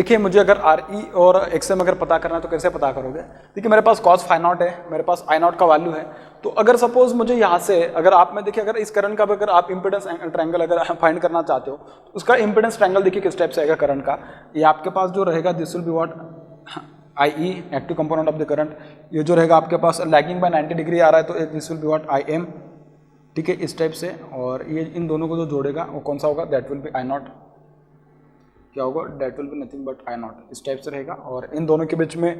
देखिए मुझे अगर आर ई और एक्सएम अगर पता करना है तो कैसे पता करोगे? देखिए मेरे पास कॉस फाई नॉट है, मेरे पास आई नॉट का वैल्यू है, तो अगर सपोज मुझे यहाँ से अगर आप में देखिए अगर इस करंट का अगर आप इंपेडेंस ट्रायंगल अगर फाइंड करना चाहते हो तो उसका इंपेडेंस ट्रायंगल देखिए किस टाइप से आएगा करंट का, ये आपके पास जो रहेगा this will be what I E active component of the current, ये जो रहेगा आपके पास लैगिंग बाय 90 डिग्री आ रहा है तो this will be what I am, ठीक है इस टाइप से, और ये इन दोनों को जो जोड़ेगा वो कौन सा होगा? That will be I not, क्या होगा? That will be nothing but I not, इस टाइप से रहेगा, और इन दोनों के बीच में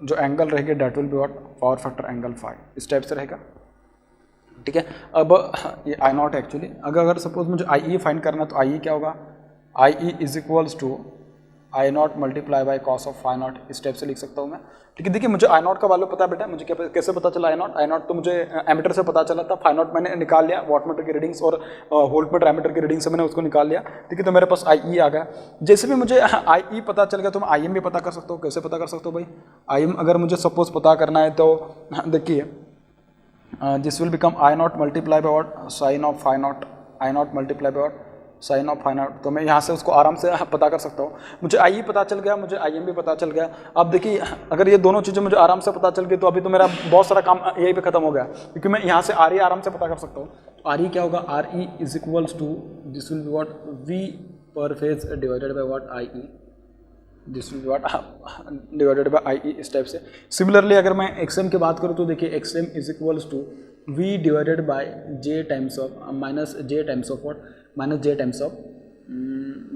जो एंगल रहेगा that will be what power factor angle phi, इस टाइप से रहेगा, ठीक है। अब ये आई नॉट एक्चुअली अगर सपोज मुझे आई ई फाइंड करना तो आई ई क्या होगा? I E is equals to I not multiply by cos of phi not, इस टाइप से लिख सकता हूँ मैं, ठीक है। देखिए मुझे आई नॉट का वैल्यू पता है बेटा, मुझे क्या कैसे पता चला आई नॉट तो मुझे एमीटर से पता चला था, फाई नॉट मैंने निकाल लिया वॉटमीटर की रीडिंग्स और वोल्टमीटर एमीटर की रीडिंग से मैंने उसको निकाल लिया, ठीक है। तो मेरे पास आई ई आ गया, जैसे भी मुझे आई ई पता चल गया तो मैं आई एम भी पता कर सकता हूँ। कैसे पता कर सकता हूँ भाई? आई एम अगर मुझे सपोज पता करना है तो देखिए this will become I not multiply by what sine of phi not, I not multiply by what sine of phi not, तो मैं यहाँ से उसको आराम से पता कर सकता हूँ। मुझे आई ई पता चल गया, मुझे आई एम भी पता चल गया। अब देखिए अगर ये दोनों चीज़ें मुझे आराम से पता चल गई तो अभी तो मेरा बहुत सारा काम यही पे खत्म हो गया, क्योंकि मैं यहाँ से आर ई आराम से पता कर सकता हूँ। आर ई क्या होगा? R E is equals to this will be what V per phase divided by what I E, this will be what divided by I E, इस टाइप से। सिमिलरली अगर मैं एक्सएम की बात करूँ तो देखिए XM is equals to V divided by J times of minus J times of what minus J times of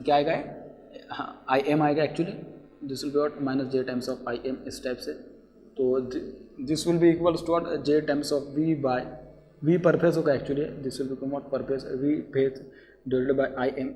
क्या आएगा? हाँ आई एम आएगा actually, this will be what minus J times of I M, इस type से। तो this will be equals to what J times of V by V per phase होगा actually, this will become what per phase V phase divided bye I am,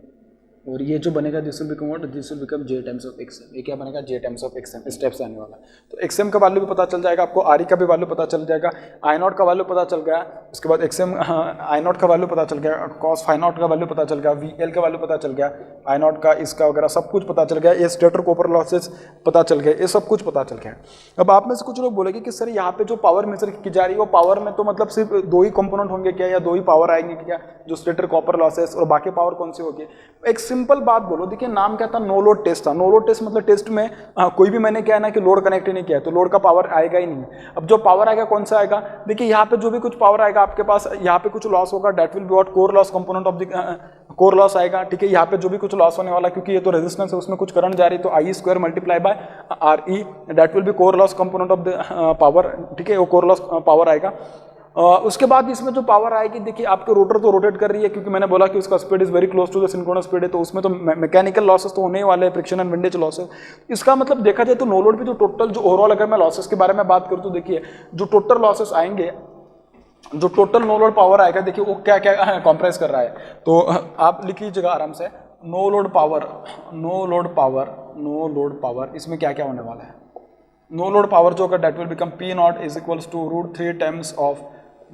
और ये जो बनेगा this will become what this will become J times of XM, ये क्या बनेगा? जे times of XM, इस type से आने वाला है। तो एक्सएम का वैल्यू भी पता चल जाएगा आपको, आर ई का भी वैल्यू पता चल जाएगा, आई नॉट का वैल्यू पता चल गया, उसके बाद एक्सएम आई नॉट का वैल्यू पता चल गया, कॉस फाई नॉट का वैल्यू पता चल गया, वी एल का वैल्यू पता चल गया, आई नॉट का इसका वगैरह सब कुछ पता चल गया, ये स्टेटर कॉपर लॉसेस पता चल गए, ये सब कुछ पता चल गया। अब आप में से कुछ लोग बोलेंगे कि सर यहाँ पे जो पावर मेजर की जा रही है वो पावर में तो मतलब सिर्फ दो ही कंपोनेंट होंगे क्या, या दो ही पावर आएंगे क्या, जो स्टेटर कॉपर लॉसेस, और बाकी पावर कौन सी होगी? एक सिंपल बात बोलो, देखिए नाम क्या था? नो लोड टेस्ट था। नो लोड टेस्ट मतलब टेस्ट में कोई भी मैंने क्या है ना कि लोड कनेक्ट ही नहीं किया है तो लोड का पावर आएगा ही नहीं। अब जो पावर आएगा कौन सा आएगा? देखिए यहाँ पे जो भी कुछ पावर आएगा आपके पास, यहाँ पे कुछ लॉस होगा, that will be what core loss component of the core loss आएगा, ठीक है। यहाँ पे जो भी कुछ लॉस होने वाला, क्योंकि ये तो रेजिस्टेंस है उसमें कुछ करंट जा रही है, तो I square multiply by R E that will be core loss component of the power, ठीक है, वो कोर लॉस पावर आएगा। उसके बाद इसमें जो पावर आएगी, देखिए आपके रोटर तो रोटेट कर रही है, क्योंकि मैंने बोला कि उसका speed is very close to the synchronous speed है, तो उसमें तो मैकेनिकल लॉसेस तो होने ही वाले हैं, फ्रिक्शन एंड विंडेज लॉसेस। इसका मतलब देखा जाए तो नो लोड पे जो टोटल जो ओवरऑल अगर मैं लॉसेस के बारे में बात करूँ तो देखिए जो टोटल लॉसेस आएंगे, जो टोटल नो लोड पावर आएगा, देखिए वो क्या क्या कॉम्प्रेस कर रहा है, तो आप लिख लीजिएगा आराम से, no load power, no load power, no load power, इसमें क्या क्या होने वाला है? नो लोड पावर जो होगा that will become P not is equals to root 3 times of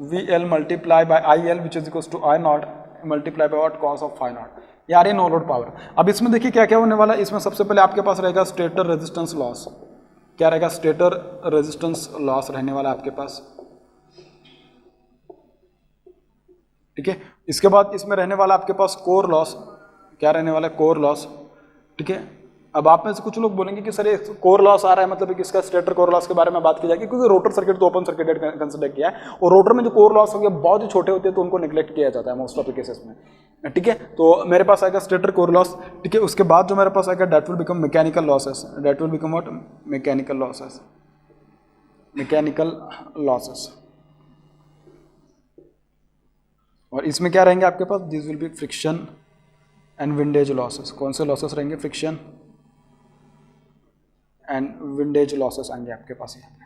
V L multiply by I L which is equals to I not multiply by what cos of phi not, यार ये no load power. अब इसमें देखिए क्या क्या होने वाला है, इसमें सबसे पहले आपके पास रहेगा स्टेटर रेजिस्टेंस लॉस, क्या रहेगा? स्टेटर रेजिस्टेंस लॉस रहने वाला है आपके पास, ठीक है। इसके बाद इसमें रहने वाला आपके पास कोर लॉस, क्या रहने वाला है? कोर लॉस, ठीक है। अब आप में से कुछ लोग बोलेंगे कि सर ये कोर लॉस आ रहा है, मतलब किसका? स्टेटर कोर लॉस के बारे में बात की जाएगी, क्योंकि रोटर सर्किट तो ओपन सर्किटेड कंसिडर किया है, और रोटर में जो कोर लॉस होंगे बहुत ही छोटे होते हैं तो उनको निगलेक्ट किया जाता है मोस्ट ऑफ द केसेस में, ठीक है। तो मेरे पास आएगा स्टेटर कोर लॉस, ठीक है। उसके बाद जो मेरे पास आएगा that will become mechanical losses, that will become what? Mechanical losses, mechanical losses, और इसमें क्या रहेंगे आपके पास? This will be friction and windage losses. कौन से लॉसेस रहेंगे? फ्रिक्शन एंड विंडेज लॉसेस आएंगे आपके पास यहाँ पे,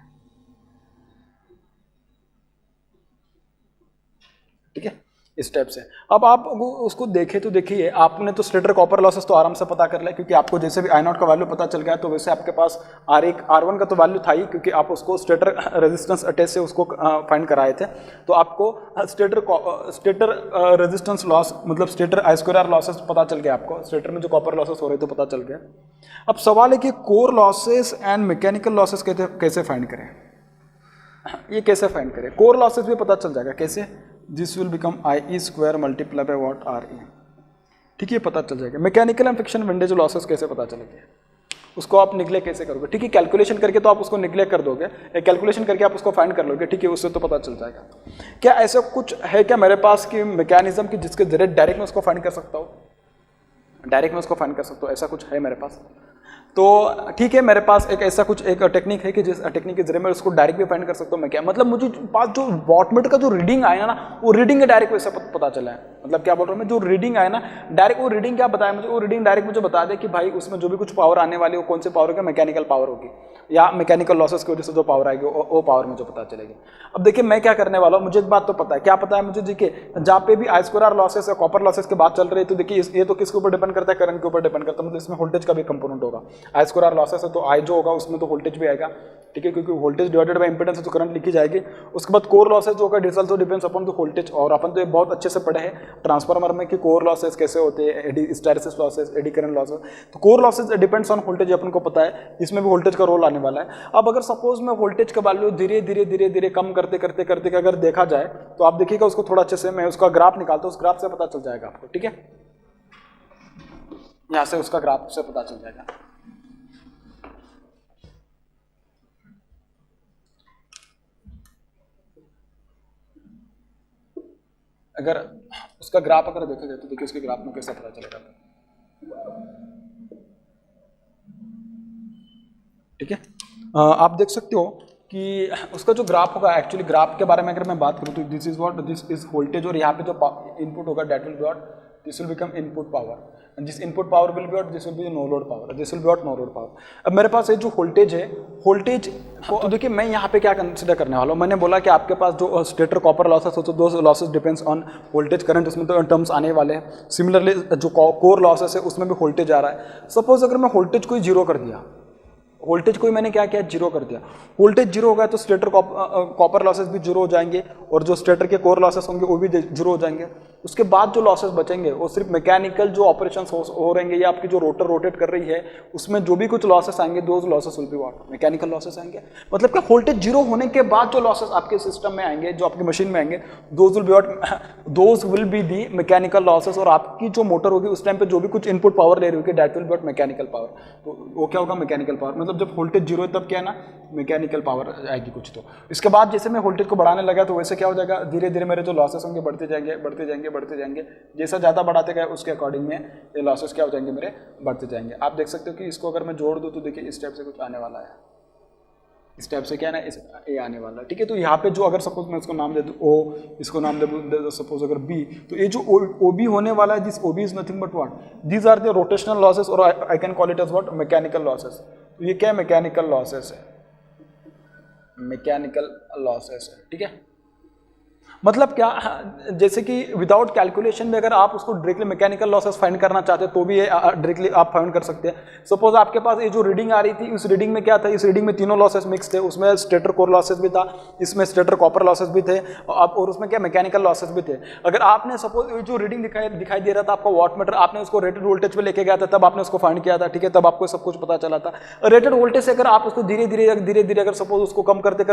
ठीक है, इस टाइप से। अब आप उसको देखें तो देखिए, आपने तो स्टेटर कॉपर लॉसेस तो आराम से पता कर लिया, क्योंकि आपको जैसे भी आई नॉट का वैल्यू पता चल गया, तो वैसे आपके पास R1 का तो वैल्यू था ही, क्योंकि आप उसको स्टेटर रेजिस्टेंस अटैच से उसको फाइंड कराए थे, तो आपको स्टेटर रेजिस्टेंस लॉस मतलब स्टेटर आई स्क्वायर आर लॉसेस पता चल गया, आपको स्टेटर में जो कॉपर लॉसेस हो रहे थे पता चल गया। अब सवाल है कि core losses and mechanical losses कैसे फाइंड करें, ये कैसे फाइंड करें? कोर लॉसेस भी पता चल जाएगा, कैसे? This will become I E square multiply by what R E, ठीक है, पता चल जाएगा। Mechanical and friction windage losses कैसे पता चलेंगे? उसको आप निगलेक्ट कैसे करोगे? ठीक है, कैलकुलेशन करके तो आप उसको निगलेक्ट कर दोगे, कैलकुलेशन करके आप उसको फाइंड कर लोगे, ठीक है, उससे तो पता चल जाएगा। क्या ऐसा कुछ है क्या मेरे पास कि मैकेनिज्म की जिसके जरिए डायरेक्ट मैं उसको फाइंड कर सकता हूँ? डायरेक्ट मैं उसको फाइंड कर सकता हूँ, ऐसा कुछ है मेरे पास? तो ठीक है, मेरे पास एक ऐसा कुछ एक टेक्निक है कि जिस टेक्निक के जरिए मैं उसको डायरेक्ट भी फाइंड कर सकता हूँ। मैं क्या मतलब, मुझे पास जो वॉटमीटर का जो रीडिंग आया ना, वो रीडिंग डायरेक्ट वैसे पता चला है। मतलब क्या बोल रहा हूँ मैं, जो रीडिंग आया ना डायरेक्ट, वो रीडिंग क्या बताया मुझे, वो रीडिंग डायरेक्ट मुझे बता दे कि भाई उसमें जो भी कुछ पावर आने वाली है वो कौन से पावर होगी, मैकेनिकल पावर होगी या मैकेनिकल लॉसेस की वजह से जो पावर आएगी वो पावर मुझे पता चलेगी। अब देखिए मैं क्या करने वाला हूँ, मुझे एक बात तो पता है, क्या पता है मुझे, देखिए जहाँ पे भी आई स्क्वायर आर लॉसेस या कॉपर लॉसेस की बात चल रही है, तो देखिए ये तो किसके ऊपर डिपेंड करता है, करंट के ऊपर डिपेंड करता है, मतलब इसमें वोल्टेज का भी कंपोनेंट होगा। आई स्क्वायर आर लॉसेस है तो आई जो होगा उसमें तो वोल्टेज भी आएगा, ठीक है, क्योंकि वोल्टेज डिवाइडेड बाय इंपेडेंस है तो करंट लिखी जाएगी। उसके बाद कोर लॉसेस जो होगा it also depends upon the voltage, और अपन तो बहुत अच्छे से पढ़े हैं ट्रांसफार्मर में कि कोर लॉसेस कैसे होते हैं, eddy hysteresis losses, eddy current losses. तो core losses depends on voltage, अपन को पता है, इसमें भी वोल्टेज का रोल आने वाला है। अब अगर सपोज मैं वोल्टेज का वैल्यू धीरे धीरे कम करते करते अगर देखा जाए तो आप देखिएगा उसको थोड़ा अच्छे से, मैं उसका ग्राफ निकालता हूँ, उस ग्राफ से पता चल जाएगा आपको, ठीक है, यहां से उसका ग्राफ से पता चल जाएगा। अगर उसका ग्राफ अगर देखा जाए तो देखिए उसके ग्राफ में कैसे पता चलेगा, ठीक है। आप देख सकते हो कि उसका जो ग्राफ होगा, एक्चुअली ग्राफ के बारे में अगर मैं बात करूं तो this is what, this is voltage, और यहाँ पे जो इनपुट होगा that will be what, this will become input power, and this input power will be what, this will be no load power, this will be what no load power. अब मेरे पास ये जो voltage है, voltage को तो देखिए मैं यहाँ पे क्या कंसिडर करने वाला हूँ, मैंने बोला कि आपके पास जो स्टेटर कॉपर लॉसेस हो तो दो losses depends on voltage current, उसमें तो टर्म्स आने वाले हैं। सिमिलरली जो कोर लॉसेस है उसमें भी वोल्टेज आ रहा है। सपोज अगर मैं वोल्टेज को जीरो कर दिया, वोल्टेज को मैंने क्या किया, जीरो कर दिया, वोल्टेज जीरो हो गया तो स्टेटर कॉपर लॉसेस भी जीरो हो जाएंगे और जो स्टेटर के कोर लॉसेस होंगे वो भी जीरो हो जाएंगे। उसके बाद जो लॉसेस बचेंगे वो सिर्फ मैकेनिकल जो ऑपरेशंस हो रहेंगे या आपकी जो रोटर रोटेट कर रही है उसमें जो भी कुछ लॉसेस आएंगे those losses will be what, mechanical losses आएंगे। मतलब क्या, वोल्टेज जीरो होने के बाद जो लॉसेस आपके सिस्टम में आएंगे, जो आपकी मशीन में आएंगे, those will be what, those will be the mechanical losses, और आपकी जो मोटर होगी उस टाइम पे जो भी कुछ इनपुट पावर ले रही होगी that will be what, mechanical power. तो वो क्या होगा, मैकेनिकल पावर। मतलब जब वोल्टेज जीरो है तब क्या है ना, मैकेनिकल पावर आएगी कुछ। तो इसके बाद जैसे मैं वोल्टेज को बढ़ाने लगा तो वैसे क्या हो जाएगा, धीरे धीरे मेरे जो लॉसेस होंगे बढ़ते जाएंगे बढ़ते जाएंगे बढ़ते जाएंगे, जैसा ज़्यादा बढ़ाते गए उसके अकॉर्डिंग में ये लॉसेस क्या हो जाएंगे मेरे, बढ़ते जाएंगे। आप देख सकते हो कि इसको अगर मैं जोड़ दूँ तो देखिए इस टाइप से कुछ आने वाला है, इस टाइप से क्या है ना, इस ए आने वाला है, ठीक है। तो यहाँ पे जो अगर सपोज मैं उसको नाम दे दूँ ओ, इसको नाम दे दूँ सपोज अगर बी, तो ये जो ओ बी होने वाला है, this O B is nothing but what, these are the rotational losses, और I can call it as what, mechanical losses. तो ये क्या है, मैकेनिकल लॉसेस है, मैकेनिकल लॉसेस है, ठीक है। मतलब क्या, जैसे कि विदाउट कैलकुलेशन में अगर आप उसको डायरेक्टली मैकेनिकल लॉसेस फाइंड करना चाहते हो तो भी ये डायरेक्टली आप फाइंड कर सकते हैं। सपोज आपके पास ये जो रीडिंग आ रही थी, उस रीडिंग में क्या था, इस रीडिंग में तीनों लॉसेस मिक्स थे, उसमें स्टेटर कोर लॉसेस भी था, इसमें स्टेटर कॉपर लॉसेस भी थे, और उसमें क्या मैकेनिकल लॉसेस भी थे। अगर आपने सपोज जो रीडिंग दिखाई दे रहा था आपका वॉटमीटर, आपने उसको रेटेड वोल्टेज पे लेके गया था, तब आपने उसको फाइंड किया था, ठीक है, तब आपको सब कुछ पता चला था। रेटेड वोल्टेज से अगर आप उसको धीरे धीरे अगर सपोज उसको कम करते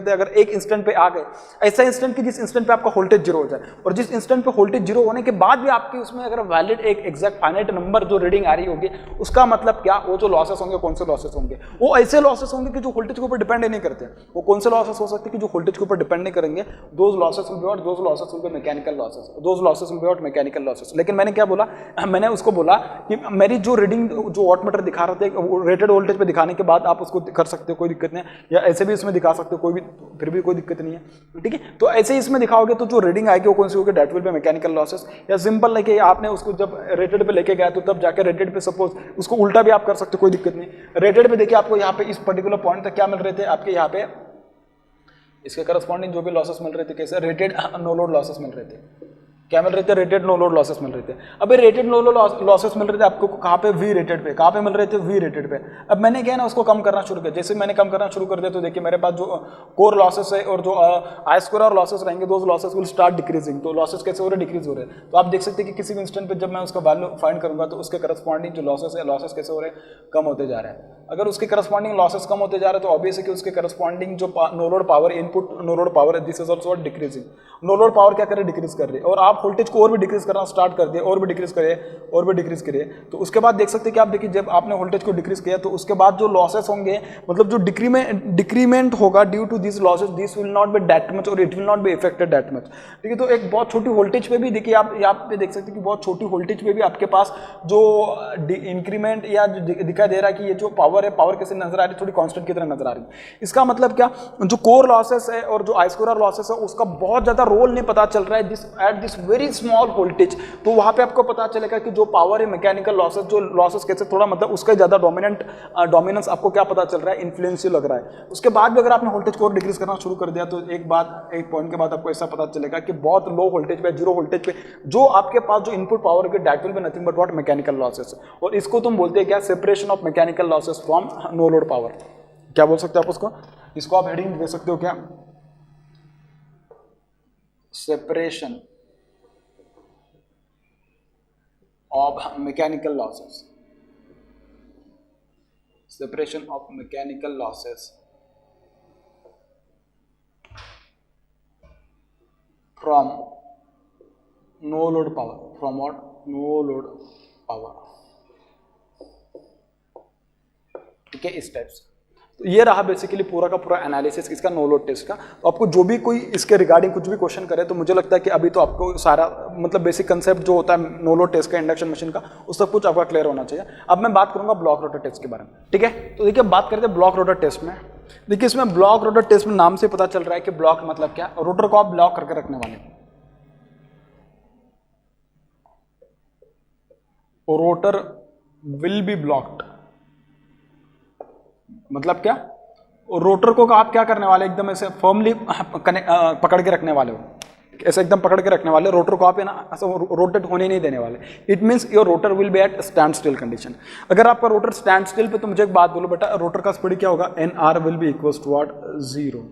अगर एक इंस्टेंट पे आ गए, ऐसा इंस्टेंट कि जिस इंस्टेंट पे आपका वोल्टेज जीरो हो जाए, और जिस इंस्टेंट पे वोल्टेज जीरो होने के बाद भी आपकी उसमें अगर वैलिड एक एग्जैक्ट फाइनाइट नंबर जो रीडिंग आ रही होगी, उसका मतलब क्या, वो जो लॉसेस होंगे कौन से लॉसेस होंगे, वो ऐसे लॉसेस होंगे कि जो वोल्टेज के ऊपर डिपेंड नहीं करते। वो कौन से लॉसेस हो सकते हैं कि जो वोल्टेज के ऊपर डिपेंड नहीं करेंगे, those losses will be what, those losses will be mechanical losses, those losses will be what, mechanical losses. लेकिन मैंने क्या बोला, मैंने उसको बोला कि मेरी जो रीडिंग जो वॉटमीटर दिखा रहे थे रेटेड वोल्टेज पे दिखाने के बाद आप उसको कर सकते हो, कोई दिक्कत नहीं, या ऐसे भी इसमें दिखा सकते हो, कोई भी फिर भी कोई दिक्कत नहीं है, ठीक है। तो ऐसे ही इसमें दिखाओगे तो जो रीडिंग आएगी वो कौन सी होगी, that will B mechanical losses. या सिंपल है कि आपने उसको जब रेटेड पे लेके गया तो तब जाके रेटेड पे सपोज उसको उल्टा भी आप कर सकते हो, कोई दिक्कत नहीं। रेटेड पे देखिए आपको यहाँ पे इस पर्टिकुलर पॉइंट तक क्या मिल रहे थे, आपके यहाँ पे इसके करस्पॉन्डिंग जो भी लॉसेस मिल रहे थे, कैसे रेटेड नो लोड लॉसेस मिल रहे थे, क्या मिल रहे थे, रेटेड नो लोड लॉसेस मिल रहे थे। अब ये रेटेड नो लोड लॉसेस मिल रहे थे आपको कहाँ पे, वी रेटेड पे, कहाँ पे मिल रहे थे, वी रेटेड पे। अब मैंने क्या है ना उसको कम करना शुरू किया, जैसे मैंने कम करना शुरू कर दिया तो देखिए मेरे पास जो कोर लॉसेस है और जो आई स्क्वायर और लॉसेस रहेंगे, those losses will start decreasing. तो लॉसेस कैसे हो रहे, डिक्रीज हो रहे हैं। तो आप देख सकते हैं कि किसी भी इंस्टेंट पे जब मैं उसका वैल्यू फाइंड करूंगा तो उसके करस्पॉन्डिंग जो लॉसेस है, लॉसेस कैसे हो रहे हैं, कम होते जा रहे हैं। अगर उसके करस्पॉन्डिंग लॉसेस कम होते जा रहे हैं तो ऑब्वियस है कि उसके करस्पॉन्डिंग जो no load power, input no load power, this is also decreasing. No load power क्या कर रही है, डिक्रीज कर रही है। और आप आप वोल्टेज को और भी डिक्रीज करना स्टार्ट कर दिए, और भी डिक्रीज करिए, और भी डिक्रीज करिए, तो उसके बाद देख सकते हैं कि आप देखिए जब आपने वोल्टेज को डिक्रीज किया तो उसके बाद जो लॉसेस होंगे, मतलब जो डिक्रीमेंट होगा due to this losses, this will not be that much और it will not be affected that much. ठीक है, तो एक बहुत छोटी वोल्टेज पे भी देखिए आप यहाँ पे देख सकते हैं कि बहुत छोटी वोल्टेज पे भी आपके पास जो इंक्रीमेंट या दिखाई दे रहा है कि ये जो पावर है, पावर कैसे नजर आ रही है, थोड़ी कांस्टेंट की तरह नजर आ रही है। इसका मतलब क्या, जो कोर लॉसेस है और जो आई स्क्वायर लॉसेस है उसका बहुत ज्यादा रोल नहीं पता चल रहा है at this very small voltage. तो वहां पे आपको पता चलेगा कि जो पावर है, मैकेनिकल लॉसेस, जो लॉसेस कैसे थोड़ा मतलब उसका ज्यादा डोमिनेंस आपको क्या पता चल रहा है, इन्फ्लुएंशियल लग रहा है। उसके बाद भी अगर आपने वोल्टेज को डिक्रीज करना शुरू कर दिया तो एक पॉइंट के बाद आपको ऐसा पता चलेगा कि बहुत लो वोल्टेज पे, जीरो वोल्टेज पे जो आपके पास जो इनपुट पावर है that will be nothing but what, mechanical losses. और इसको तुम बोलते हैं क्या, separation of mechanical losses from no load power. क्या बोल सकते हो आप उसको, इसको आप हेडिंग दे सकते हो क्या, separation of mechanical losses, separation of mechanical losses from no load power, from what, no load power. ठीक है, इस टाइप से। तो ये रहा बेसिकली पूरा का पूरा एनालिसिस इसका नो लोड टेस्ट का। तो आपको जो भी कोई इसके रिगार्डिंग कुछ भी क्वेश्चन करे तो मुझे लगता है कि अभी तो आपको सारा मतलब बेसिक कंसेप्ट जो होता है नो लोड टेस्ट का, इंडक्शन मशीन का, उस सब कुछ आपका क्लियर होना चाहिए। अब मैं बात करूंगा ब्लॉक रोटर टेस्ट के बारे में। ठीक है, तो देखिए बात करते हैं ब्लॉक रोटर टेस्ट में। देखिए इसमें ब्लॉक रोटर टेस्ट में नाम से पता चल रहा है कि ब्लॉक मतलब क्या, रोटर को आप ब्लॉक करके रखने वाले, रोटर विल बी ब्लॉक्ड। मतलब क्या, रोटर को आप क्या करने वाले, एकदम ऐसे फर्मली पकड़ के रखने वाले हो, ऐसे एकदम पकड़ के रखने वाले, रोटर को आप ना रोटेट होने नहीं देने वाले। It means your rotor will be at stand still condition. अगर आपका रोटर स्टैंड स्टिल पे, तो मुझे एक बात बोलो बेटा, रोटर का स्पीड क्या होगा, N R will be equal to what, 0।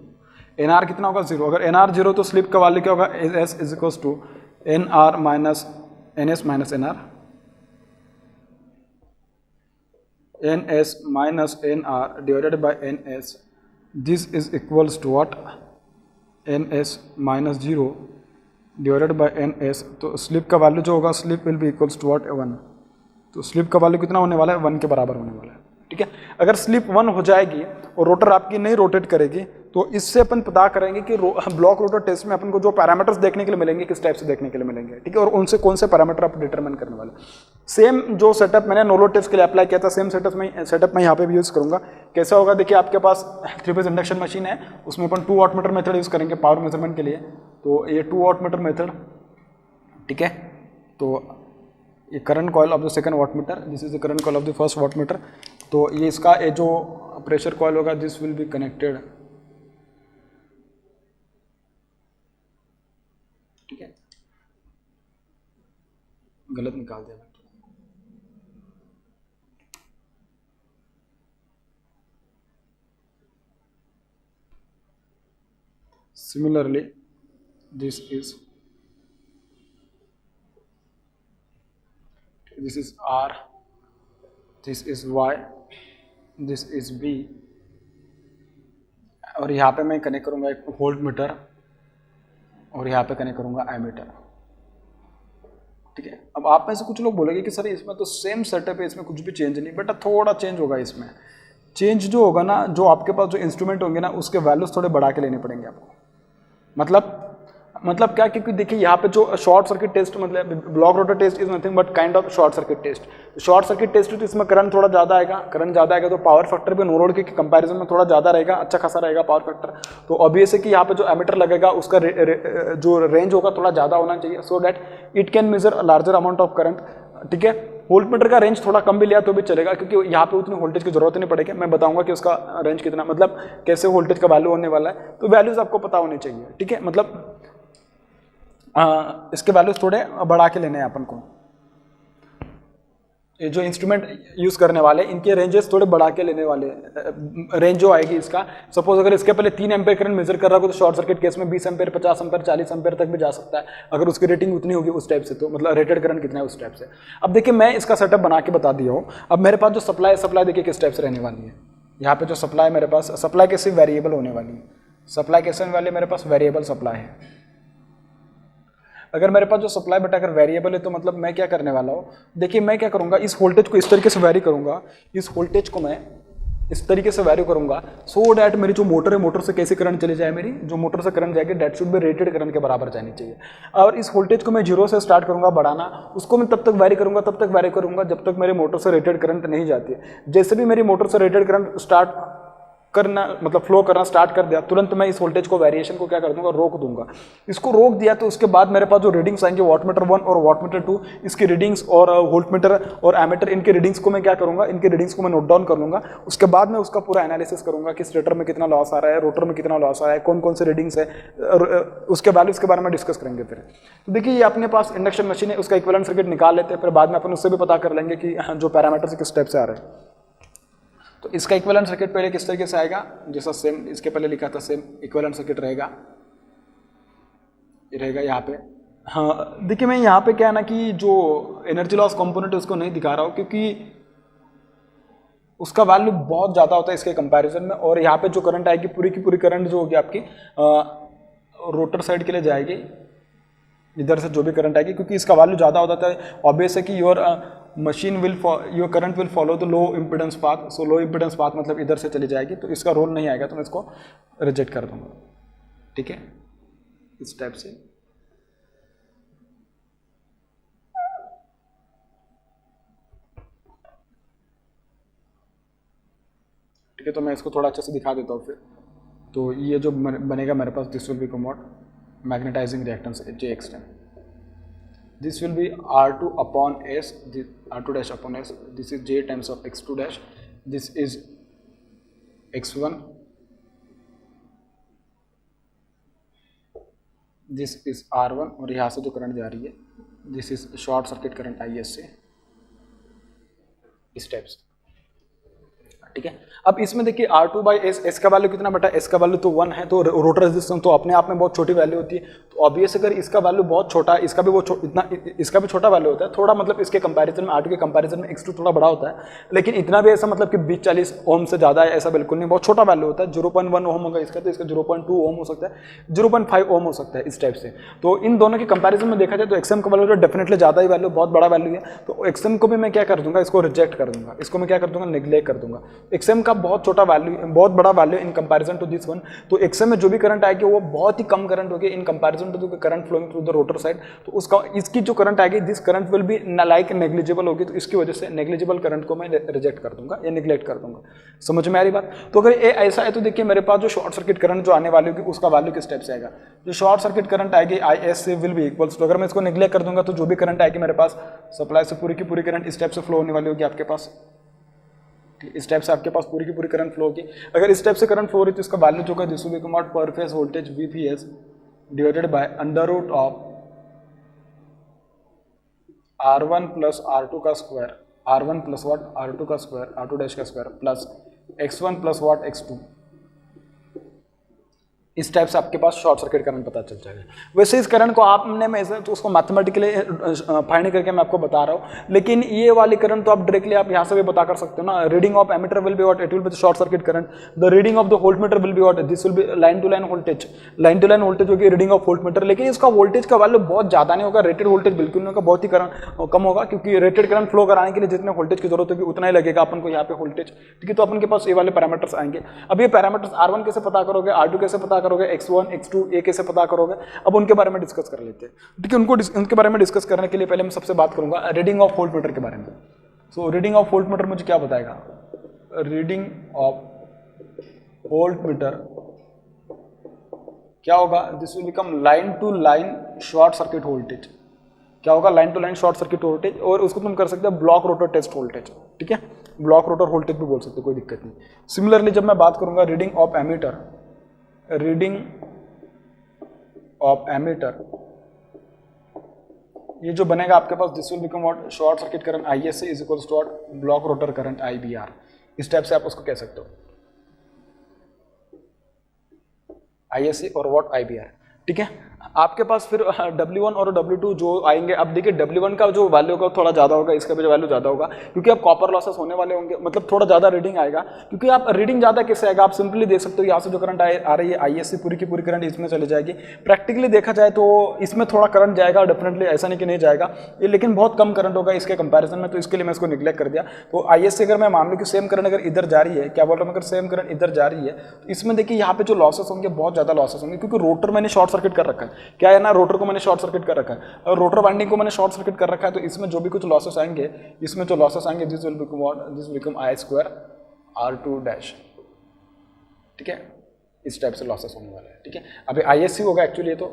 N R कितना होगा, 0। अगर एन आर 0 तो स्लिप का वैल्यू क्या होगा, S is equal to N R minus N S minus N R, N S minus N R divided by N S, this is equals to what, N S minus 0 divided by N S. तो slip का value जो होगा, slip will be equals to what, 1। तो slip का value कितना होने वाला है, 1 के बराबर होने वाला है। ठीक है, अगर स्लिप 1 हो जाएगी और रोटर आपकी नहीं रोटेट करेगी तो इससे अपन पता करेंगे कि ब्लॉक रोटर टेस्ट में अपन को जो पैरामीटर्स देखने के लिए मिलेंगे किस टाइप से देखने के लिए मिलेंगे। ठीक है, और उनसे कौन से पैरामीटर आप डिटरमाइन करने वाले। सेम जो सेटअप मैंने नो लोड टेस्ट के लिए अप्लाई किया था, सेम सेटअप मैं यहाँ पे भी यूज करूंगा। कैसा होगा, देखिए आपके पास 3 फेज इंडक्शन मशीन है, उसमें अपन 2 वाट मीटर मेथड यूज करेंगे पावर मेजरमेंट के लिए। तो ये 2 वाट मीटर मेथड, ठीक है, तो ये current coil of the second watt meter, this is the current coil of the first watt meter. तो ये इसका ये जो प्रेशर कॉइल होगा, दिस विल बी कनेक्टेड। ठीक है, गलत निकाल दिया। Similarly, this is R, this is Y, this is B, और यहाँ पे मैं कनेक्ट करूँगा एक वोल्ट मीटर और यहाँ पे कनेक्ट करूँगा एमीटर। ठीक है, अब आप में से कुछ लोग बोलेंगे कि सर इसमें तो सेम सेटअप है, इसमें कुछ भी चेंज नहीं। बेटा थोड़ा चेंज होगा इसमें। चेंज जो होगा ना, जो आपके पास जो इंस्ट्रूमेंट होंगे ना, उसके वैल्यूज थोड़े बढ़ा के लेने पड़ेंगे आपको। मतलब क्या, क्योंकि देखिए यहाँ पे जो शॉर्ट सर्किट टेस्ट, मतलब block rotor test is nothing but kind of short circuit test. Short circuit test तो इसमें करंट थोड़ा ज़्यादा आएगा, तो पावर फैक्टर भी नो लोड के कंपैरिजन में थोड़ा ज़्यादा रहेगा, अच्छा खासा रहेगा पावर फैक्टर। तो ऑब्वियस है कि यहाँ पे जो एमीटर लगेगा उसका जो रेंज होगा थोड़ा ज़्यादा होना चाहिए, so that it can measure larger amount of current. ठीक है, वोल्ट मीटर का रेंज थोड़ा कम भी लिया तो भी चलेगा, क्योंकि यहाँ पे उतनी वोल्टेज की जरूरत नहीं पड़ेगी। मैं बताऊंगा कि उसका रेंज कितना, मतलब कैसे वोल्टेज का वैल्यू होने वाला है, तो वैल्यूज आपको पता होनी चाहिए। ठीक है, मतलब इसके वैल्यूज थोड़े बढ़ा के लेने हैं अपन को। ये जो इंस्ट्रूमेंट यूज करने वाले इनके रेंजेस थोड़े बढ़ा के लेने वाले। रेंज जो आएगी इसका, सपोज अगर इसके पहले 3 एम्पेयर करंट मेजर कर रहा हो तो शॉर्ट सर्किट केस में 20 एम्पेयर, 50 एम्पेयर, 40 एम्पेयर तक भी जा सकता है, अगर उसकी रेटिंग उतनी होगी उस टाइप से। तो मतलब रेटेड करंट कितना है उस टाइप से। अब देखिए मैं इसका सेटअप बना के बता दिया हूँ। अब मेरे पास जो सप्लाई देखिए किस टाइप से रहने वाली है। यहाँ पे जो सप्लाई मेरे पास, सप्लाई कैसे वेरिएबल होने वाली है, सप्लाई कैसे होने वाली है, मेरे पास वेरिएबल सप्लाई है। अगर मेरे पास जो सप्लाई बटा अगर वेरिएबल है तो मतलब मैं क्या करने वाला हूँ, देखिए मैं क्या करूँगा, इस वोल्टेज को इस तरीके से वैरी करूँगा, इस वोल्टेज को मैं इस तरीके से वैल्यू करूंगा सो डैट मेरी जो मोटर है, मोटर से कैसे करंट चली जाए, मेरी जो मोटर से करंट जाएगी that should be rated current के बराबर जानी चाहिए। और इस वोल्टेज को मैं जीरो से स्टार्ट करूंगा बढ़ाना, उसको मैं तब तक वैरी करूंगा जब तक मेरे मोटर से रेटेड करंट नहीं जाती। जैसे भी मेरी मोटर से रेटेड करंट स्टार्ट करना मतलब फ्लो करना स्टार्ट कर दिया, तुरंत मैं इस वोल्टेज को वेरिएशन को क्या कर दूंगा, रोक दूंगा। इसको रोक दिया तो उसके बाद मेरे पास जो रीडिंग्स आएंगे वाटमीटर 1 और वाटमीटर 2, इसकी रीडिंग्स और वोल्टमीटर और एमीटर, इनके रीडिंग्स को मैं क्या करूंगा, इनके रीडिंग्स को मैं नोट डाउन कर लूंगा। उसके बाद मैं उसका पूरा एनालिसिस करूंगा कि स्टेटर में कितना लॉस आ रहा है, रोटर में कितना लॉस आ रहा है, कौन कौन से रीडिंग्स है, उसके वैल्यूज के बारे में डिस्कस करेंगे। फिर तो देखिए ये अपने पास इंडक्शन मशीन है, उसका इक्विवेलेंट सर्किट निकाल लेते हैं, फिर बाद में अपन उससे भी पता कर लेंगे कि जो पैरामीटर्स किस स्टेप से आ रहे हैं। तो इसका इक्विवेलेंट सर्किट पहले किस तरीके से आएगा, जैसा सेम इसके पहले लिखा था सेम इक्विवेलेंट सर्किट रहेगा, ये रहेगा यहाँ पे। हाँ देखिए मैं यहाँ पे क्या है ना कि जो एनर्जी लॉस कंपोनेंट है उसको नहीं दिखा रहा हूँ क्योंकि उसका वैल्यू बहुत ज़्यादा होता है इसके कंपैरिजन में। और यहाँ पे जो करंट आएगी पूरी की पूरी करंट जो होगी आपकी रोटर साइड के लिए जाएगी, इधर से जो भी करंट आएगी, क्योंकि इसका वैल्यू ज़्यादा होता है। ऑब्वियस है कि your current will follow the low impedance path. So low impedance path मतलब इधर से चली जाएगी, तो इसका रोल नहीं आएगा, तो मैं इसको रिजेक्ट कर दूंगा। ठीक है, इस टाइप से। ठीक है, तो मैं इसको थोड़ा अच्छे से दिखा देता हूँ फिर। तो ये जो बनेगा मेरे पास, this will be come out magnetising reactance JX10. This will be R2 upon S, R2 dash upon S. This is J times of X2 dash. This is X1. This is R1 और यहाँ से जो करंट जा रही है, this is short circuit current ISC, इस type से। ठीक है, अब इसमें देखिए R2/S, S का वैल्यू कितना बटा S का वैल्यू तो 1 है, तो रोटर रेजिस्टेंस तो अपने आप में बहुत छोटी वैल्यू होती है। तो ऑब्वियस अगर इसका वैल्यू बहुत छोटा है, इसका भी वो इसका भी छोटा वैल्यू होता है थोड़ा, मतलब इसके कंपैरिजन में R2 के कंपैरिजन में X2 थोड़ा बड़ा होता है, लेकिन इतना भी ऐसा मतलब कि 20-40 ओम से ज़्यादा है ऐसा बिल्कुल नहीं, बहुत छोटा वैल्यू होता है। 0.1 ओम होगा इसका, तो इसका 0.2 ओम हो सकता है, 0.5 ओम हो सकता है, इस टाइप से। तो इन दोनों के कंपैरिजन में देखा जाए तो XM का वैल्यू डेफिनेटली ज़्यादा ही वैल्यू, बहुत बड़ा वैल्यू है। तो XM को भी मैं क्या कर दूंगा, इसको रिजेक्ट कर दूंगा, इसको मैं क्या कर दूंगा, नेग्लेक्ट कर दूंगा। XM का बहुत छोटा वैल्यू, बहुत बड़ा value in comparison to this one. तो XM में जो भी करंट आएगी वो बहुत ही कम करंट होगी in comparison to the current flowing through the rotor side. तो उसका इसकी जो करंट आएगी, this current will be like negligible होगी, तो इसकी वजह से नेग्लिजिबल करंट को मैं रिजेक्ट कर दूंगा या नेग्लेक्ट कर दूंगा। समझ में आ रही बात? तो अगर ये ऐसा है तो देखिए मेरे पास जो शॉर्ट सर्किट करंट जो आने वाली होगी उसका वैल्यू किस टाइप से आएगा, जो शॉर्ट सर्किट करंट आएगी IS से विल बी इक्वल्स टू, अगर मैं इसको नेग्लेक्ट कर दूंगा तो जो भी करंट आएगी मेरे पास सप्लाई से पूरी की पूरी करंट इस टाइप से फ्लो होने वाली होगी आपके पास। इस टाइप से आपके पास पूरी की पूरी करंट फ्लो होगी। अगर इस टाइप से करंट फ्लो हो रही है तो इसका वैल्यू जो है this will be come out per phase voltage VPS divided by under root of R1 plus R2 का square, R1 plus what R2 का स्क्वायर, R2 डैश का square plus X1 plus what X2। इस type से आपके पास short circuit current पता चल जाएगा। वैसे इस करंट को आपने मैं तो उसको मैथमेटिकली फाइंड करके मैं आपको बता रहा हूँ, लेकिन ये वाली करंट तो आप डायरेक्टली आप यहाँ से भी पता कर सकते हो ना। Reading of ammeter will be what, it will be short circuit current. The reading of the voltmeter will be what, this will be line to line voltage, line to line voltage होगी reading of voltmeter. लेकिन इसका voltage का value बहुत ज्यादा नहीं होगा, rated voltage बिल्कुल नहीं होगा, बहुत ही करंट कम होगा, क्योंकि रेटेड करंट फ्लो कराने के लिए जितने वोल्टेज की जरूरत होगी उतना ही लगेगा अपन को यहाँ पे वोल्टेज। ठीक है, तो अपन के पास ये वाले पैरामीटर्स आएंगे। अब ये पैरामीटर्स R1 कैसे पता करोगे, R2 कैसे पता करोगे, X1 X2 ये कैसे पता करोगे, अब उनके बारे में डिस्कस कर लेते हैं। ठीक है, उनके बारे में डिस्कस करने के लिए पहले मैं सबसे बात करूंगा रीडिंग ऑफ वोल्टमीटर के बारे में। सो रीडिंग ऑफ वोल्टमीटर मुझे क्या बताएगा, रीडिंग ऑफ वोल्टमीटर क्या होगा, this will become line to line short circuit voltage. क्या होगा, line to line short circuit voltage, और उसको तुम कर सकते हो ब्लॉक रोटर टेस्ट वोल्टेज। ठीक है, ब्लॉक रोटर वोल्टेज भी बोल सकते हो, कोई दिक्कत नहीं। सिमिलरली जब मैं बात करूंगा reading of ammeter, reading of ammeter, ये जो बनेगा आपके पास this will become what, short circuit current ISC is equals to what, block rotor current IBR। इस टाइप से आप उसको कह सकते हो, ISC और व्हाट IBR। ठीक है, आपके पास फिर W1 और W2 जो आएंगे, अब देखिए W1 का जो वैल्यू होगा थोड़ा ज़्यादा होगा, इसका भी जो वैल्यू ज़्यादा होगा, क्योंकि अब कॉपर लॉसेस होने वाले होंगे, मतलब थोड़ा ज़्यादा रीडिंग आएगा। क्योंकि आप रीडिंग ज़्यादा कैसे आएगा, आप सिंपली देख सकते हो यहाँ से जो करंट आ रही है ISC पूरी की पूरी करंट इसमें चली जाएगी। प्रैक्टिकली देखा जाए तो इसमें थोड़ा करंट जाएगा डेफिनेटली, ऐसा नहीं कि नहीं जाएगा, ये लेकिन बहुत कम करंट होगा इसके कंपेरिजन में, तो इसके लिए मैं इसको निगलेक्ट कर दिया। तो ISC अगर मैं मान लूँ कि सेम करंट अगर इधर जा रही है, क्या बोल रहा हूँ, अगर सेम करंट इधर जा रही है तो इसमें देखिए यहाँ पे जो लॉसेस होंगे बहुत ज़्यादा लॉसेस होंगे, क्योंकि रोटर मैंने शॉर्ट सर्किट कर रखा है, क्या है ना, रोटर को मैंने शॉर्ट सर्किट कर रखा है और रोटर वाइंडिंग को मैंने शॉर्ट सर्किट कर रखा है। तो इसमें जो भी कुछ लॉसेस आएंगे, इसमें जो लॉसेस आएंगे this will become I² R2 ठीक है, इस टाइप से लॉसेस होने वाले हैं। ठीक है, अभी ISC होगा एक्चुअली ये तो,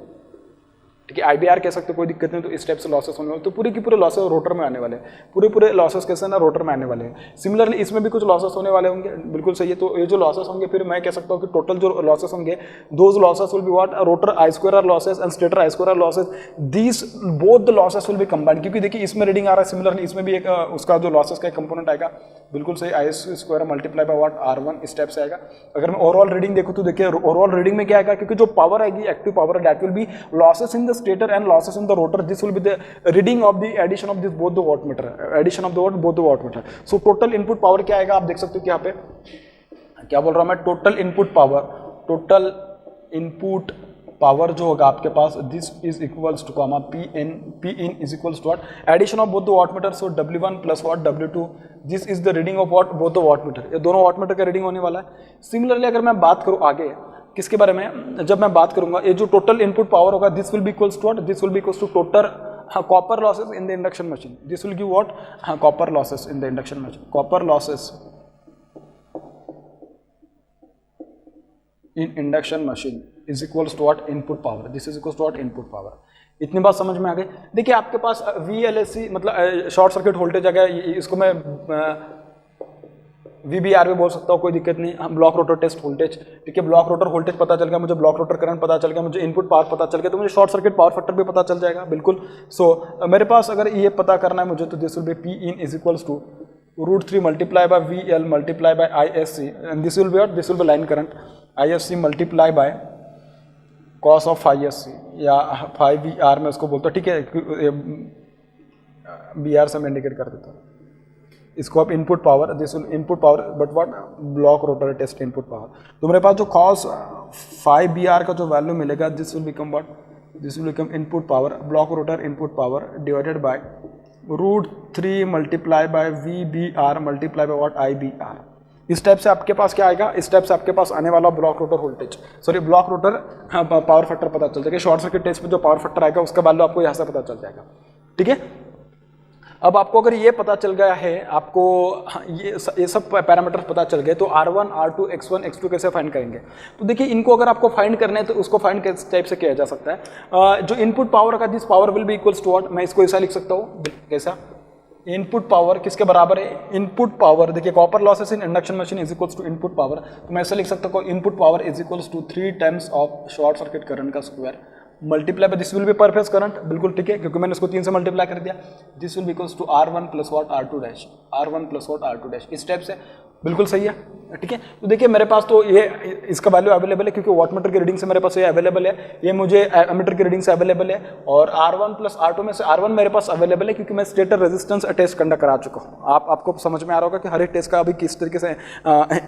ठीक है, IBR कह सकते हो, कोई दिक्कत नहीं। तो इस टाइप से लॉसेस होने वाले, तो पूरे की पूरे लॉसेस रोटर में आने वाले हैं, पूरे लॉसेस कैसे ना रोटर में आने वाले हैं। सिमिलरली इसमें भी कुछ लॉसेस होने वाले होंगे, बिल्कुल सही है। तो ये जो लॉसेस होंगे, फिर मैं कह सकता हूँ कि टोटल जो लॉसेस होंगे, those losses will be what, rotor I² losses and stator I² losses, these both the losses will be combined. क्योंकि देखिए इसमें रीडिंग आ रहा है, सिमिलरली इसमें भी एक उसका जो लॉसेस का कंपोनेंट आएगा, बिल्कुल सही, I² multiply by what R1 इस टाइप से आएगा। अगर मैं ओवरऑल रीडिंग देखूँ तो देखिए ओवरऑल रीडिंग में क्या आएगा, क्योंकि जो पावर आएगी active power, that will B losses in the stator and losses in the rotor. This will be the reading of the addition of this both the wattmeter, addition of the both the wattmeter. So total input power क्या आएगा, आप देख सकते हो कि यहाँ पे क्या बोल रहा हूँ मैं, टोटल इनपुट पावर जो होगा आपके पास, this is equals to comma P in is equals to what, addition of both the wattmeter, so W1 plus what W2, this is the reading of what both the wattmeter, ये दोनों wattmeter का reading होने वाला है। Similarly अगर मैं बात करूँ आगे किसके बारे में, जब मैं बात करूंगा ये जो टोटल इनपुट पावर होगा, this will be equals to what, this will be equals to total copper losses in the induction machine, this will give what, copper losses in the induction machine, copper losses in induction machine is equals to what, input power, this is equals to what, input power. इतनी बात समझ में आ गई। देखिए आपके पास VLSC मतलब शॉर्ट सर्किट वोल्टेज आ गया, इसको मैं VBR भी बोल सकता हूँ, कोई दिक्कत नहीं। हम ब्लॉक रोटर टेस्ट वोल्टेज, ठीक है, ब्लॉक रोटर वोल्टेज पता चल गया मुझे, ब्लॉक रोटर करंट पता चल गया मुझे, इनपुट पावर पता चल गया, तो मुझे शॉर्ट सर्किट पावर फैक्टर भी पता चल जाएगा, बिल्कुल। सो मेरे पास अगर ये पता करना है मुझे, तो this will be P in is equals to √3 multiply by VL multiply by ISC, and this will be what, this will be line current ISC multiply by cos of ISC या 5VR में उसको बोलता हूँ, ठीक है, BR से मैं indicate कर देता हूँ इसको। आप input power, this will input power but what, block rotor test input power. तो मेरे पास जो cos 5BR का जो वैल्यू मिलेगा, this will become what, this will become input power, block rotor input power divided by √3 multiply bye VBR multiply by what, IBR। इस type से आपके पास क्या आएगा, इस टाइप से आपके पास आने वाला block rotor voltage, sorry block rotor power factor पता चल जाएगा। शॉर्ट सर्किट टेस्ट में जो पावर फैक्टर आएगा उसका वैल्यू आपको यहाँ से पता चल जाएगा, ठीक है। अब आपको अगर ये पता चल गया है, आपको ये सब पैरामीटर पता चल गए, तो R1, R2, X1, X2 कैसे फाइंड करेंगे। तो देखिए इनको अगर आपको फाइंड करना है तो उसको फाइंड किस टाइप से किया जा सकता है। जो इनपुट पावर का, this power will be equals to what, मैं इसको ऐसा लिख सकता हूँ, कैसा, इनपुट पावर किसके बराबर है, इनपुट पावर, देखिए copper losses in induction machine is equals to input power, तो मैं ऐसा लिख सकता हूँ input power is equals to 3 times of short circuit current का square multiply by this will be per phase current, बिल्कुल ठीक है, क्योंकि मैंने इसको 3 से मल्टीप्लाई कर दिया। This will be equals to R1 plus what, R2 dash, R1 plus what, R2 dash, इस टाइप से, बिल्कुल सही है, ठीक है। तो देखिए मेरे पास तो ये इसका वैल्यू अवेलेबल है, क्योंकि वाटमीटर की रीडिंग से मेरे पास ये अवेलेबल है, ये मुझे एमीटर की रीडिंग से अवेलेबल है, और R1 प्लस R2 में से R1 मेरे पास अवेलेबल है, क्योंकि मैं स्टेटर रेजिस्टेंस टेस्ट कंडक्ट करा चुका हूँ। आपको समझ में आ रहा होगा कि हर एक टेस्ट का अभी किस तरीके से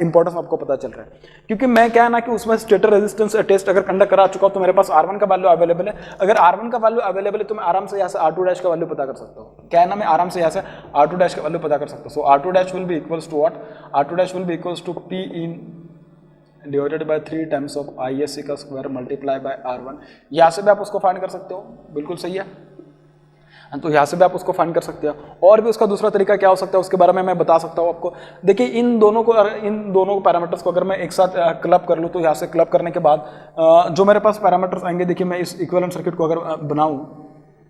इंपॉर्टेंस आपको पता चल रहा है, क्योंकि मैं क्या है ना कि उसमें स्टेटर रेजिस्टेंस टेस्ट अगर कंडक्ट करा चुका हूँ तो मेरे पास R1 का वैल्यू अवेलेबल है। अगर R1 का वैल्यू अवेलेबल है तो मैं आराम से यहाँ से R2 डैश का वैल्यू पता कर सकता हूँ, क्या है ना, मैं आराम से यहाँ से R2 डैश का वैल्यू पता कर सकता हूँ। So R2 dash will be equals to what, R2 dash will be equals to P in divided by 3 times of ISC का स्क्वायर मल्टीप्लाई बाय R1। यहाँ से भी आप उसको फाइंड कर सकते हो, बिल्कुल सही है, तो यहाँ से भी आप उसको फाइंड कर सकते हो। और भी उसका दूसरा तरीका क्या हो सकता है उसके बारे में मैं बता सकता हूँ आपको। देखिए इन दोनों पैरामीटर्स को अगर मैं एक साथ क्लब कर लूँ, तो यहाँ से क्लब करने के बाद जो मेरे पास पैरामीटर्स आएंगे, देखिए मैं इस इक्विवेलेंट सर्किट को अगर बनाऊँ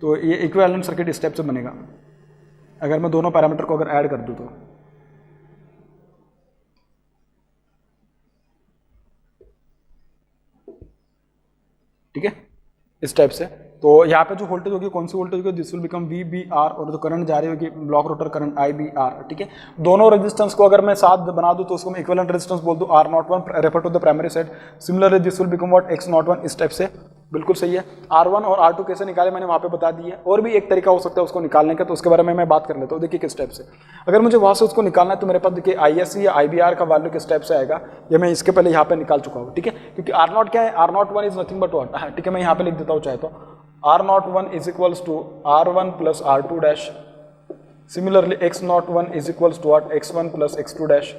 तो ये इक्विवेलेंट सर्किट इस टाइप से बनेगा, अगर मैं दोनों पैरामीटर को अगर ऐड कर दूँ तो, ठीक है, इस टाइप से। तो यहाँ पे जो वोल्टेज होगी, कौन सी वोल्टेज होगी, दिस विल बिकम VBR, और जो करंट जा रही होगी ब्लॉक रोटर करंट IBR, ठीक है। दोनों रेजिस्टेंस को अगर मैं साथ बना दूं तो उसको मैं इक्विवेलेंट रेजिस्टेंस बोल दूं R01 refer to the primary side. Similarly this will become what, X01, इस टाइप से बिल्कुल सही है। R1 और R2 कैसे निकाले मैंने वहाँ पे बता दी है। और भी एक तरीका हो सकता है उसको निकालने का, तो उसके बारे में मैं बात कर लेता हूँ। देखिए किस टाइप से, अगर मुझे वहाँ से उसको निकालना है तो मेरे पास देखिए ISC या IBR का वैल्यू किस टाइप से आएगा, ये मैं इसके पहले यहाँ पे निकाल चुका हूँ, ठीक है। क्योंकि R0 क्या है, R01 is nothing but what, ठीक है, मैं यहाँ पे लिख देता हूँ चाहे तो, R01 is equals to R1 plus R2 dash, similarly X01 is equals to what, X1 plus X2 dash.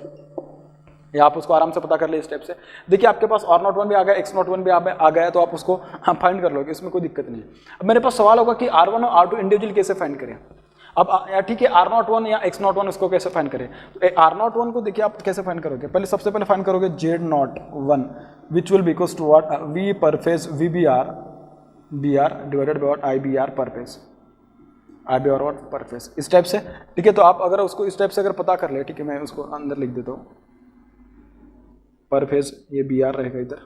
ये आप उसको आराम से पता कर ले इस टाइप से। देखिए आपके पास R01 भी आ गया, X01 भी आ गया, तो आप उसको फाइंड कर लोगे, इसमें कोई दिक्कत नहीं है। अब मेरे पास सवाल होगा कि R1 और R2 इंडिविजुअल कैसे फाइंड करें। अब ठीक है, R01 या X01 उसको कैसे फाइंड करें, तो R01 को देखिए आप कैसे फाइंड करोगे, पहले सबसे पहले फाइंड करोगे Z01 which will be equals to what, V per phase VBR divided by what, IBR per phase, IBR what per phase, इस टाइप से, ठीक है। तो आप अगर उसको इस टाइप से अगर पता कर ले, ठीक है, मैं उसको अंदर लिख देता हूँ पर फेज, ये BR रहेगा इधर,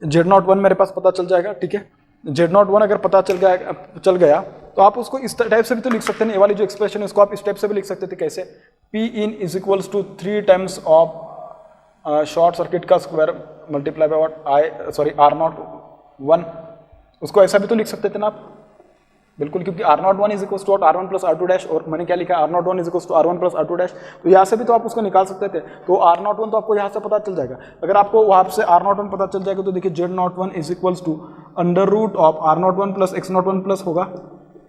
Z01 मेरे पास पता चल जाएगा, ठीक है। Z01 अगर पता चल गया तो आप उसको इस टाइप से भी तो लिख सकते हैं, ये वाली जो एक्सप्रेशन है उसको आप इस टाइप से भी लिख सकते थे, कैसे, P in is equals to 3 times of short circuit का square multiply by what, R01, उसको ऐसा भी तो लिख सकते थे ना आप, बिल्कुल, क्योंकि R01 is equals to R1 plus R2 dash, और मैंने क्या लिखा है, R01 is equals to R1 plus R2 dash, तो यहाँ से भी तो आप उसको निकाल सकते थे। तो R01 तो आपको यहाँ से पता चल जाएगा। अगर आपको वहाँ से R01 पता चल जाएगा तो देखिए Z01 is equals to under root of R01 plus X01 plus होगा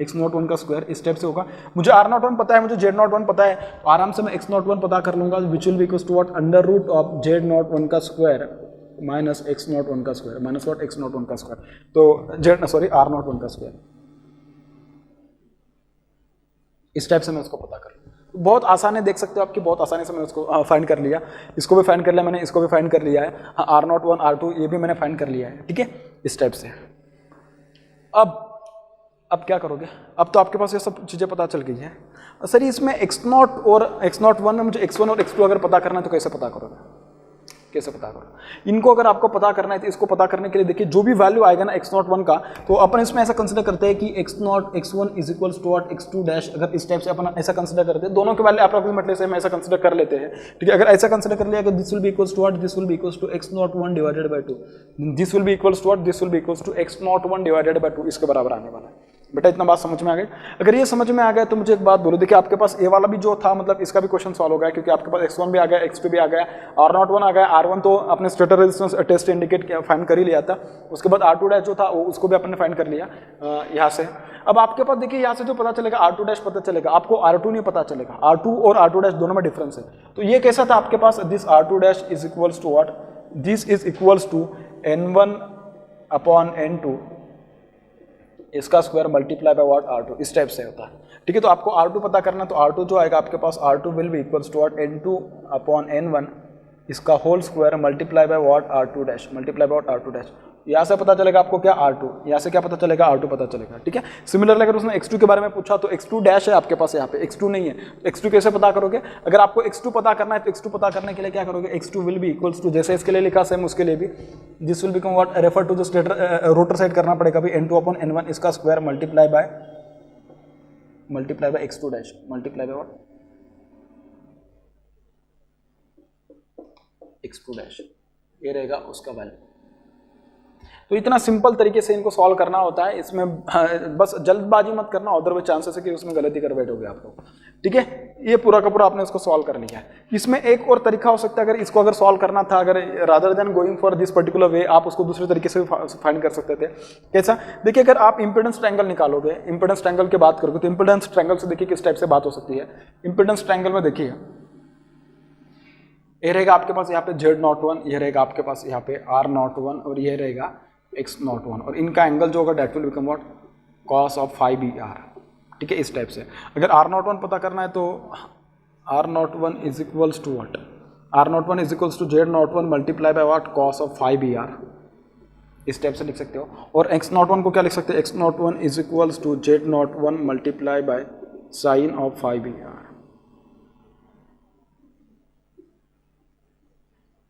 X01 का स्क्वायर, इस टाइप से होगा। मुझे R01 पता है, मुझे Z01 पता है, तो आराम से मैं X01 पता कर लूंगा, which will be equals to what, under root of Z01 का स्क्वायर माइनस X01 का स्क्वायर, माइनस व्हाट, X01 का स्क्वायर, तो R01 का स्क्वायर, इस टाइप से मैं उसको पता कर लूँ। बहुत आसान है, देख सकते हो आपकी, बहुत आसानी से मैंने उसको फाइंड कर लिया, इसको भी फाइंड कर लिया मैंने, इसको भी फाइंड कर लिया है, हाँ, R01 R2 ये भी मैंने फाइंड कर लिया है, ठीक है, इस टाइप से। अब क्या करोगे, अब तो आपके पास ये सब चीज़ें पता चल गई है। सर इसमें X0 और X01 में मुझे X1 और X2 अगर पता करना है तो कैसे पता करोगे, कैसे पता करो इनको, अगर आपको पता करना है तो इसको पता करने के लिए देखिए जो भी वैल्यू आएगा ना X01 का, तो अपन इसमें ऐसा कंसीडर करते हैं कि X0 X1 is equals to what, X2 dash, अगर इस टाइप से अपन ऐसा कंसीडर करते हैं, दोनों के वैल्यू अप्रॉक्सीमेटली सेम ऐसा कंसीडर कर लेते हैं, ठीक है। अगर ऐसा कंसीडर कर लिया कि this will be equals to what, this will be equals to X01 divided by 2, this will be equals to what, this will be equals to X01 divided by 2, इसके बराबर आने वाला है। बेटा इतना बात समझ में आ गई। अगर ये समझ में आ गया तो मुझे एक बात बोलो, देखिए आपके पास ये वाला भी जो था, मतलब इसका भी क्वेश्चन सॉल्व हो गया, क्योंकि आपके पास X1 भी आ गया, X2 भी आ गया, R01 आ गया, R1 तो अपने stator resistance test indicate find कर ही लिया था, उसके बाद R2 डैश जो था उसको भी अपने फाइंड कर लिया यहाँ से। अब आपके पास देखिए यहाँ से जो पता चलेगा R2 डैश पता चलेगा, आपको R2 नहीं पता चलेगा, R2 और R2 डैश दोनों में डिफरेंस है। तो ये कैसा था आपके पास, दिस R2 dash is equals to what, this is equals to N1 upon N2 इसका square multiply by what, R2, इस टाइप से होता है, ठीक है। तो आपको R2 पता करना, तो R2 जो आएगा आपके पास, R2 will be equals to what, N2 upon N1 इसका whole square multiply by what, R2 dash, multiply by what, R2 dash. यहाँ से पता चलेगा आपको क्या, R2, यहाँ से क्या पता चलेगा, R2 पता चलेगा, ठीक है। सिमिलरली अगर उसने X2 के बारे में पूछा तो X2 डैश है आपके पास, यहाँ पे X2 नहीं है, X2 कैसे पता करोगे। अगर आपको X2 पता करना है तो X2 पता करने के लिए क्या करोगे, X2 will be equals to, जैसे इसके लिए लिखा सेम उसके लिए भी, this will become what, refer to the stator, rotor side करना पड़ेगा भी, N2 अपॉन N1 इसका square multiply by X2 dash, multiply by what, X2 dash, ये रहेगा उसका वैल्यू। तो इतना सिंपल तरीके से इनको सॉल्व करना होता है, इसमें बस जल्दबाजी मत करना, अदरवाइज चांसेस है कि उसमें गलती कर बैठोगे आप लोग, ठीक है। ये पूरा का पूरा आपने इसको सॉल्व कर लिया है। इसमें एक और तरीका हो सकता है, अगर इसको अगर सॉल्व करना था, अगर rather than going for this particular way, आप उसको दूसरे तरीके से फाइंड कर सकते थे। कैसा, देखिए अगर आप इंपेडेंस ट्रायंगल निकालोगे, इंपेडेंस ट्रायंगल की बात करोगे, तो इंपेडेंस ट्रायंगल से देखिए किस टाइप से बात हो सकती है। इंपेडेंस ट्रायंगल में देखिए ये रहेगा आपके पास यहाँ पे Z01, ये रहेगा आपके पास यहाँ पे R01 और ये रहेगा X01, और इनका एंगल जो होगा that will become what, cos of 5BR, ठीक है, इस टाइप से। अगर R01 पता करना है तो R01 is equals to what, R01 is equals to Z01 multiply by what, cos of 5BR, इस टाइप से लिख सकते हो। और X01 को क्या लिख सकते हैं, X01 is equals to Z01 multiply by sine of 5BR,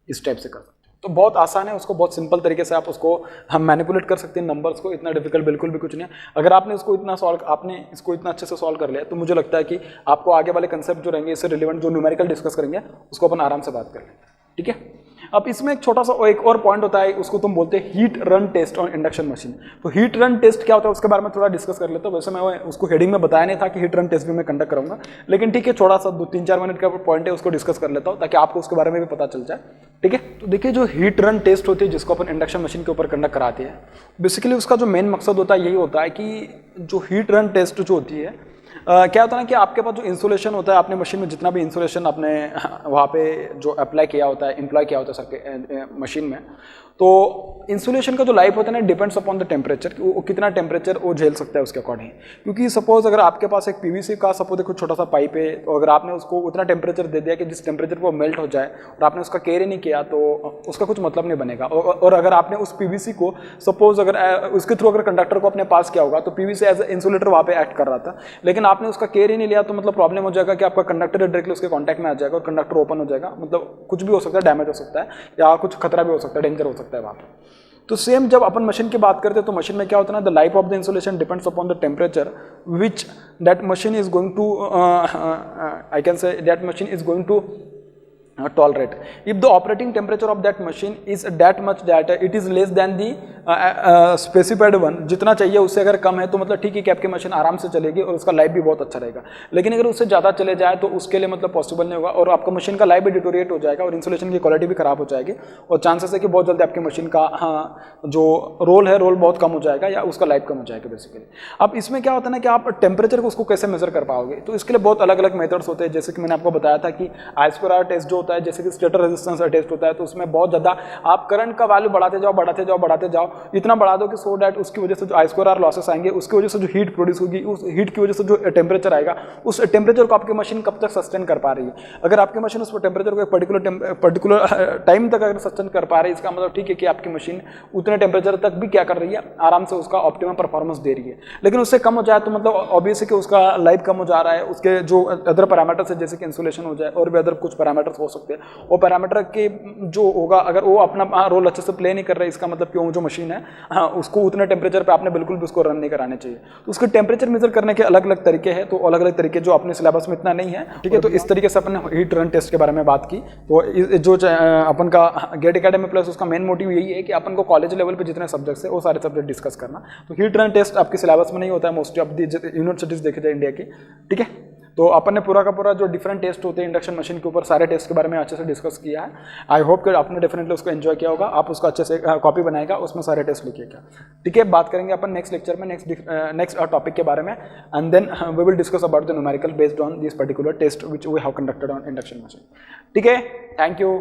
इस टाइप से कर सकते हैं। तो बहुत आसान है, उसको बहुत सिंपल तरीके से आप उसको हम मैनिपुलेट कर सकते हैं नंबर्स को, इतना डिफिकल्ट बिल्कुल भी कुछ नहीं है। अगर आपने इसको इतना अच्छे से सॉल्व कर लिया तो मुझे लगता है कि आपको आगे वाले कंसेप्ट जो रहेंगे इससे रिलेवेंट जो न्यूमेरिकल डिस्कस करेंगे उसको अपन आराम से बात कर लेंगे, ठीक है। अब इसमें एक छोटा सा एक और पॉइंट होता है, उसको तुम बोलते हैं heat run test on induction machine. तो हीट रन टेस्ट क्या होता है उसके बारे में थोड़ा डिस्कस कर लेता हूँ। वैसे मैं उसको हेडिंग में बताया नहीं था कि हीट रन टेस्ट भी मैं कंडक्ट करूंगा, लेकिन ठीक है, थोड़ा सा 2-3-4 मिनट का पॉइंट है, उसको डिस्कस कर लेता हूँ ताकि आपको उसके बारे में भी पता चल जाए। ठीक है, तो देखिए जो हीट रन टेस्ट होती है जिसको अपन इंडक्शन मशीन के ऊपर कंडक्ट कराते हैं, बेसिकली उसका जो मेन मकसद होता है यही होता है कि जो हीट रन टेस्ट जो होती है क्या होता है ना कि आपके पास जो इंसुलेशन होता है, आपने मशीन में जितना भी इंसुलेशन आपने वहाँ पे जो अप्लाई किया होता है, इम्प्लॉय किया होता है सबके मशीन में, तो इंसुलेशन का जो लाइफ होता है ना डिपेंड्स अपॉन द टेम्परेचर, वो कितना टेम्परेचर वो झेल सकता है उसके अकॉर्डिंग। क्योंकि सपोज अगर आपके पास एक पीवीसी का सपोज देखो छोटा सा पाइप है, तो अगर आपने उसको उतना टेम्परेचर दे दिया कि जिस टेम्परेचर पर वो मेल्ट हो जाए और आपने उसका केयर नहीं किया तो उसका कुछ मतलब नहीं बनेगा। और अगर आपने उस पीवीसी को सपोज अगर उसके थ्रू अगर कंडक्टर को आपने पास किया होगा तो पीवीसी एज ए इंसुलेटर वहाँ पे एक्ट कर रहा था, लेकिन आपने उसका केयर ही नहीं लिया, तो मतलब प्रॉब्लम हो जाएगा कि आपका कंडक्टर डायरेक्टली उसके कॉन्टैक्ट में आ जाएगा और कंडक्टर ओपन हो जाएगा, मतलब कुछ भी हो सकता है, डैमेज हो सकता है या कुछ खतरा भी हो सकता है, डेंजर हो सकता है वहाँ पे। तो सेम जब अपन मशीन की बात करते हैं तो मशीन में क्या होता है ना, the life of the insulation depends upon the temperature which that machine is going to I can say that machine is going to tolerate. If the operating temperature of that machine is that much that it is less than the specified one, जितना चाहिए उससे अगर कम है तो मतलब ठीक है कि आपकी मशीन आराम से चलेगी और उसका लाइफ भी बहुत अच्छा रहेगा। लेकिन अगर उससे ज़्यादा चले जाए तो उसके लिए मतलब पॉसिबल नहीं होगा और आपका मशीन का लाइफ भी डिटोरिएट हो जाएगा और इंसुलेशन की क्वालिटी भी खराब हो जाएगी और चांसेस है कि बहुत जल्दी आपकी मशीन का जो रोल है रोल बहुत कम हो जाएगा या उसका लाइफ कम हो जाएगा बेसिकली। अब इसमें क्या होता है ना कि आप टेम्परेचर को उसको कैसे मेजर कर पाओगे, तो इसके लिए बहुत अलग अलग मेथड्स होते हैं। जैसे कि मैंने आपको बताया था कि I²R टेस्ट जो होता है, जैसे कि स्टेटर रेजिस्टेंस टेस्ट होता है, तो उसमें बहुत ज़्यादा आप करंट का वैल्यू बढ़ाते जाओ, इतना बढ़ा दो कि सो डैट उसकी वजह से जो I²R लॉसेस आएंगे, उसकी वजह से जो हीट प्रोड्यूस होगी, उस हीट की वजह से जो टेम्परेचर आएगा, उस टेम्परेचर को आपकी मशीन कब तक सस्टेन कर पा रही है। अगर आपकी मशीन उस टेम्परेचर को एक पर्टिकुलर टाइम तक अगर सस्टेन कर पा रही है, इसका मतलब ठीक है कि आपकी मशीन उतने टेम्परेचर तक भी क्या कर रही है, आराम से उसका ऑप्टिमम परफॉर्मेंस दे रही है। लेकिन उससे कम हो जाए तो मतलब ऑब्वियस है कि उसका लाइफ कम हो जा रहा है, उसके जो अदर पैरामीटर्स है जैसे कि इंसुलेशन हो जाए और भी अदर कुछ पैरामीटर्स हो सकते हैं, वो पैरामीटर के जो होगा अगर वो अपना रोल अच्छे से प्ले नहीं कर रहा है, इसका मतलब क्यों जो मशीन है उसको उतने टेम्परेचर पे आपने बिल्कुल भी उसको रन नहीं कराने चाहिए। तो उसके टेम्परेचर मेजर करने के अलग अलग तरीके हैं, तो अलग अलग तरीके जो अपने सिलेबस में इतना नहीं है, ठीक है। तो इस तरीके से अपन ने हीट रन टेस्ट के बारे में बात की। तो जो अपन का गेट एकेडमी प्लस उसका मेन मोटिव यही है कि अपन को कॉलेज लेवल पे जितने सब्जेक्ट्स है वो सारे सब्जेक्ट डिस्कस करना। तो हीट रन टेस्ट आपके सिलेबस में नहीं होता है मोस्टली ऑफ द यूनिवर्सिटीज देखे जाए इंडिया की, ठीक है। तो अपन ने पूरा का पूरा जो डिफरेंट टेस्ट होते हैं इंडक्शन मशीन के ऊपर सारे टेस्ट के बारे में अच्छे से डिस्कस किया है। आई होप कि आपने डेफिनेटली उसको एंजॉय किया होगा, आप उसको अच्छे से कॉपी बनाएगा, उसमें सारे टेस्ट लिखिएगा, ठीक है। बात करेंगे अपन नेक्स्ट लेक्चर में नेक्स्ट टॉपिक के बारे में, and then we will discuss about the numerical based on this particular test which we have conducted on induction machine, ठीक है। Thank you.